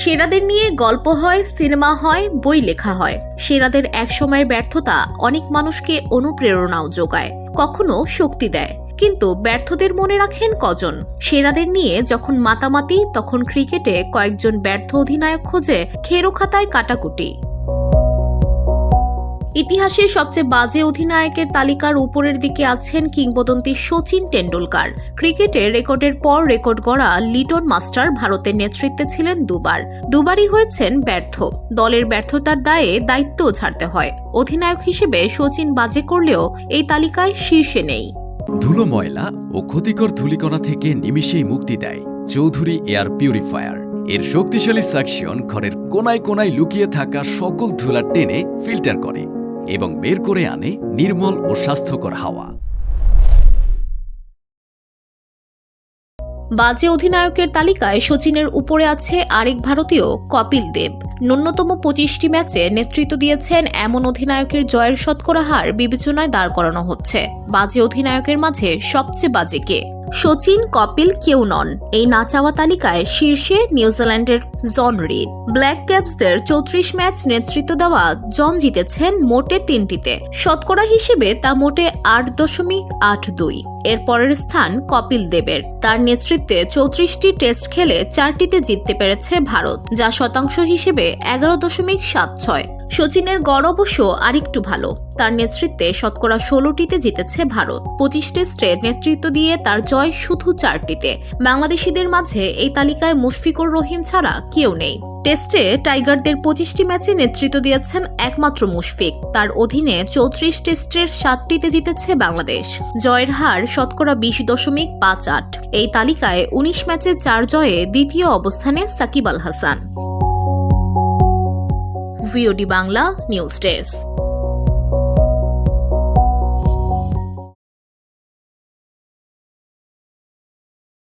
সেরাদের নিয়ে গল্প হয়, সিনেমা হয়, বই লেখা হয়। সেরাদের একসময়ের ব্যর্থতা অনেক মানুষকে অনুপ্রেরণাও যোগায়, কখনো শক্তি দেয়। কিন্তু ব্যর্থদের মনে রাখেন কজন? সেরাদের নিয়ে যখন মাতামাতি, তখন ক্রিকেটে কয়েকজন ব্যর্থ অধিনায়ক খোঁজে খেরো খাতায় কাটাকুটি। ইতিহাসের সবচেয়ে বাজে অধিনায়কের তালিকার উপরের দিকে আছেন কিংবদন্তি সচিন টেন্ডুলকার। ক্রিকেটে রেকর্ডের পর রেকর্ড গড়া লিটন মাস্টার ভারতের নেতৃত্বে ছিলেন দুবারই হয়েছেন ব্যর্থ। দলের ব্যর্থতার দায়ে দায়িত্বও ছাড়তে হয়। অধিনায়ক হিসেবে সচিন বাজে করলেও এই তালিকায় শীর্ষে নেই। ধুলো, ময়লা ও ক্ষতিকর ধূলিকণা থেকে নিমিষেই মুক্তি দেয় চৌধুরী এয়ার পিউরিফায়ার। এর শক্তিশালী সাকশন ঘরের কোনায় কোনায় লুকিয়ে থাকা সকল ধুলা টেনে ফিল্টার করে এবং বের করে আনে নির্মল ও স্বাস্থ্যকর হাওয়া। বাজে অধিনায়কের তালিকায় সচিনের উপরে আছে আরেক ভারতীয়, কপিল দেব। ন্যূনতম 25টি ম্যাচে নেতৃত্ব দিয়েছেন এমন অধিনায়কের জয়ের শতকরা হার বিবেচনায় দাঁড় করানো হচ্ছে। বাজে অধিনায়কের মাঝে সবচেয়ে বাজে কে? সচিন, কপিল কেউ নন। এই না চাওয়া তালিকায় শীর্ষে নিউজিল্যান্ডের জন রিড। ব্ল্যাক ক্যাপসদের 34 ম্যাচ নেতৃত্ব দেওয়া জন জিতেছেন মোটে 3টিতে। শতকরা হিসেবে তা মোটে 8.82। এর পরের স্থান কপিল দেবের। তার নেতৃত্বে 34টি টেস্ট খেলে 4টিতে জিততে পেরেছে ভারত, যা শতাংশ হিসেবে 11.76। সচিনের গড় অবশ্য আরেকটু ভালো। তার নেতৃত্বে শতকরা 16টিতে জিতেছে ভারত। 25 টেস্টে নেতৃত্ব দিয়ে তার জয় শুধু 4টিতে। বাংলাদেশিদের মাঝে এই তালিকায় মুশফিকুর রহিম ছাড়া কেউ নেই। টেস্টে টাইগারদের 25টি ম্যাচে নেতৃত্ব দিয়েছেন একমাত্র মুশফিক। তার অধীনে 34 টেস্টের 7টিতে জিতেছে বাংলাদেশ। জয়ের হার শতকরা 20.58। এই তালিকায় 19 ম্যাচে 4 জয়ে দ্বিতীয় অবস্থানে Sakib Al Hasan. VOD Bangla news desk.